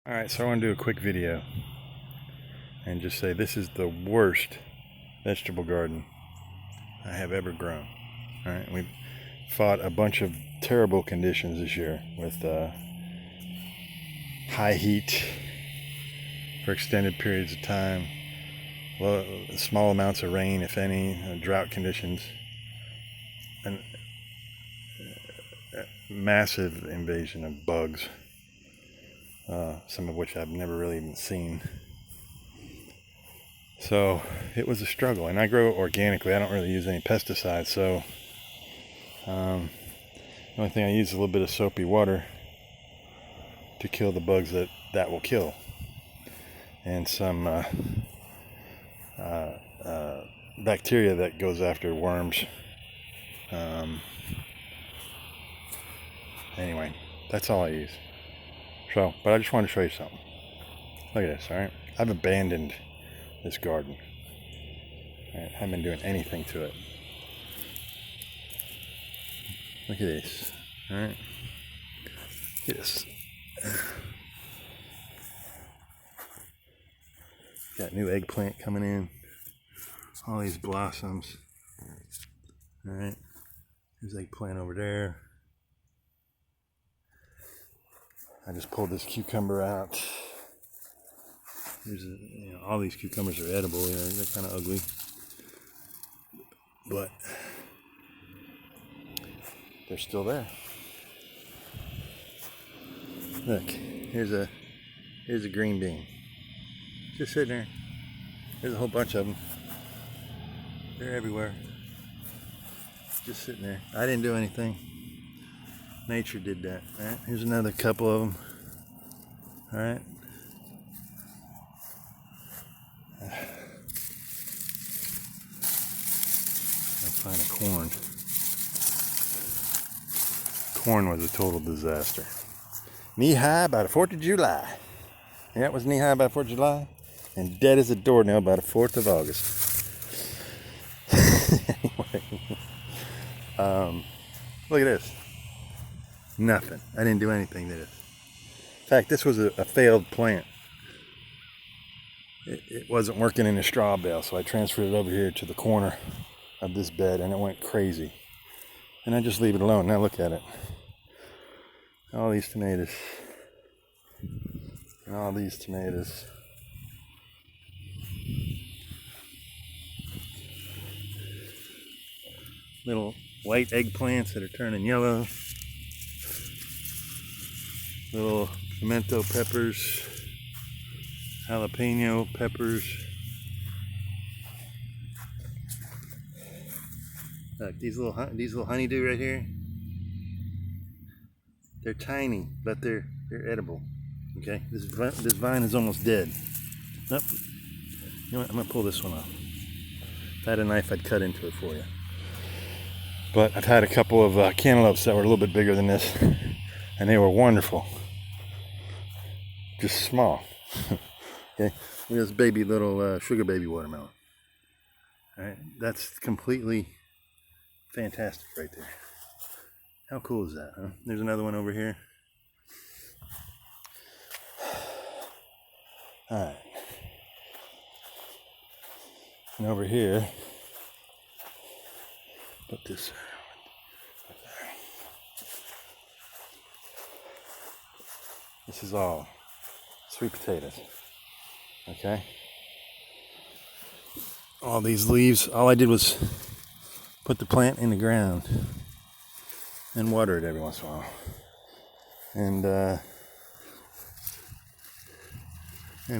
Alright, so I want to do a quick video and just say this is the worst vegetable garden I have ever grown. Alright, we've fought a bunch of terrible conditions this year with high heat for extended periods of time, small amounts of rain, if any, drought conditions, and massive invasion of bugs. Some of which I've never really even seen. So it was a struggle, and I grow organically. I don't really use any pesticides, so the only thing I use is a little bit of soapy water to kill the bugs that will kill, and some bacteria that goes after worms. Anyway, that's all I use. So, but I just wanted to show you something. Look at this, alright? I've abandoned this garden. I haven't been doing anything to it. Look at this, alright? Look at this. Got new eggplant coming in. All these blossoms. Alright? There's eggplant over there. I just pulled this cucumber out. There's all these cucumbers are edible. They're kind of ugly, but they're still there. Look, here's a green bean, just sitting there. There's a whole bunch of them. They're everywhere, just sitting there. I didn't do anything. Nature did that. All right, here's another couple of them. All right. I'll find a corn. Corn was a total disaster. Knee high by the 4th of July. Yeah, it was knee high by the 4th of July, and dead as a doornail by the 4th of August. Anyway, look at this. Nothing. I didn't do anything to this. In fact, this was a failed plant. It wasn't working in the straw bale, so I transferred it over here to the corner of this bed, and it went crazy. And I just leave it alone. Now look at it. All these tomatoes. And all these tomatoes. Little white eggplants that are turning yellow. Little pimento peppers, jalapeno peppers. Look, these little honeydew right here. They're tiny, but they're edible. Okay, this vine is almost dead. Nope. You know what? I'm gonna pull this one off. If I had a knife, I'd cut into it for you. But I've had a couple of cantaloupes that were a little bit bigger than this, and they were wonderful. Just small. Okay, this baby little sugar baby watermelon. All right, that's completely fantastic right there. How cool is that, huh? There's another one over here. All right, and over here, put this. This is all sweet potatoes. Okay. All these leaves, all I did was put the plant in the ground and water it every once in a while. And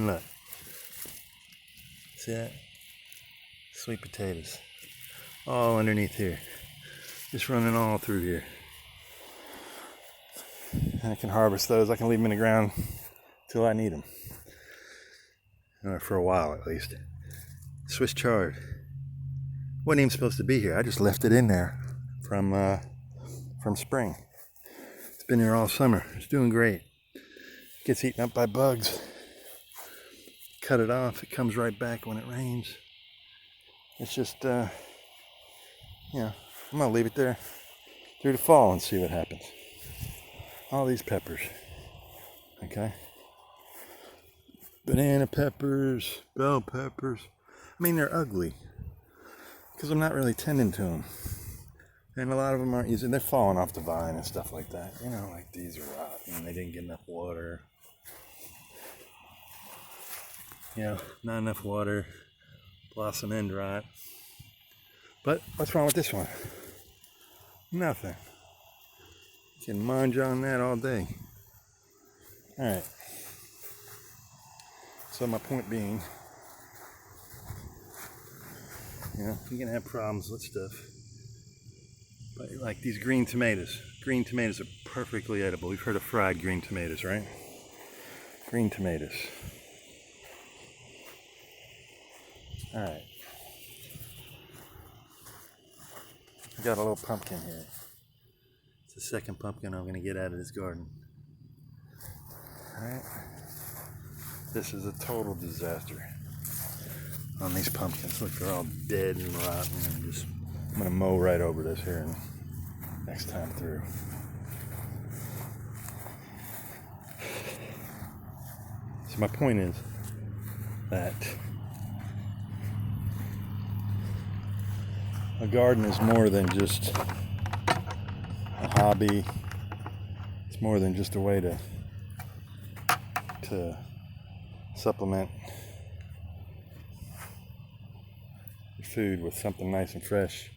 look. See that? Sweet potatoes. All underneath here. Just running all through here. And I can harvest those. I can leave them in the ground till I need them. Or for a while at least. Swiss chard. Wasn't even supposed to be here. I just left it in there from spring. It's been here all summer. It's doing great. It gets eaten up by bugs. Cut it off. It comes right back when it rains. It's just, I'm gonna leave it there through the fall and see what happens. All these peppers. Okay. banana peppers, bell peppers. I mean, they're ugly because I'm not really tending to them. And a lot of them aren't using, they're falling off the vine and stuff like that. You know, like these are rotten. They didn't get enough water. You know, not enough water. Blossom end rot. But what's wrong with this one? Nothing. You can munge on that all day. Alright. So my point being, you know, you're gonna have problems with stuff. But like these green tomatoes. Green tomatoes are perfectly edible. We've heard of fried green tomatoes, right? Green tomatoes. Alright. I got a little pumpkin here. It's the second pumpkin I'm gonna get out of this garden. Alright. This is a total disaster on these pumpkins. Look, they're all dead and rotten. And I'm gonna mow right over this here and next time through. So my point is that a garden is more than just a hobby. It's more than just a way to supplement your food with something nice and fresh.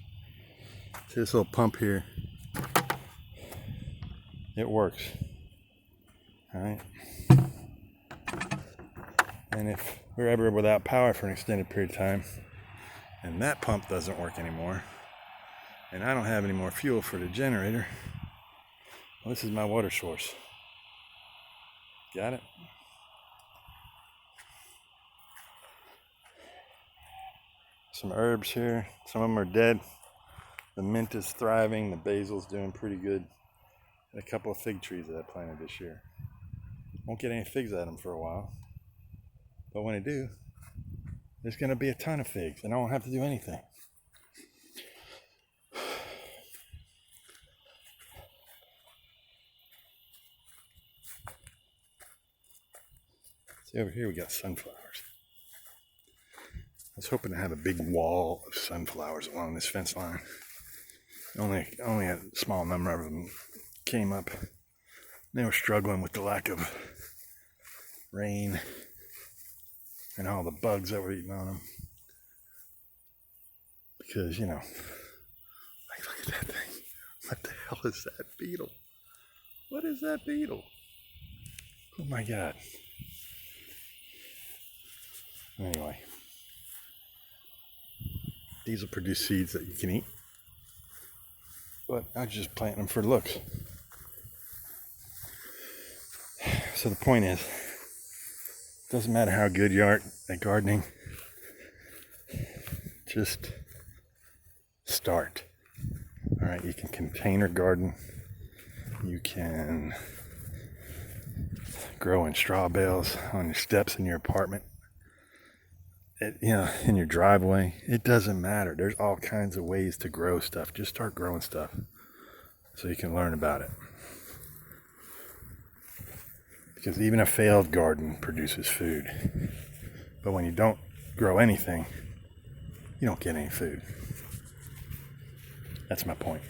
See this little pump here? It works. Alright? And if we're ever without power for an extended period of time, and that pump doesn't work anymore, and I don't have any more fuel for the generator, well, this is my water source. Got it? Some herbs here. Some of them are dead. The mint is thriving. The basil's doing pretty good. And a couple of fig trees that I planted this year. Won't get any figs out of them for a while. But when I do, there's going to be a ton of figs, and I won't have to do anything. See, over here we got sunflowers. I was hoping to have a big wall of sunflowers along this fence line. Only a small number of them came up. They were struggling with the lack of rain and all the bugs that were eating on them. Because, you know, like, look at that thing. What the hell is that beetle? What is that beetle? Oh my God. Anyway, these will produce seeds that you can eat. But I was just planting them for looks. So the point is, it doesn't matter how good you are at gardening, just start. All right, you can container garden. You can grow in straw bales on your steps in your apartment. In your driveway. It doesn't matter. There's all kinds of ways to grow stuff. Just start growing stuff so you can learn about it. Because even a failed garden produces food. But when you don't grow anything, you don't get any food. That's my point.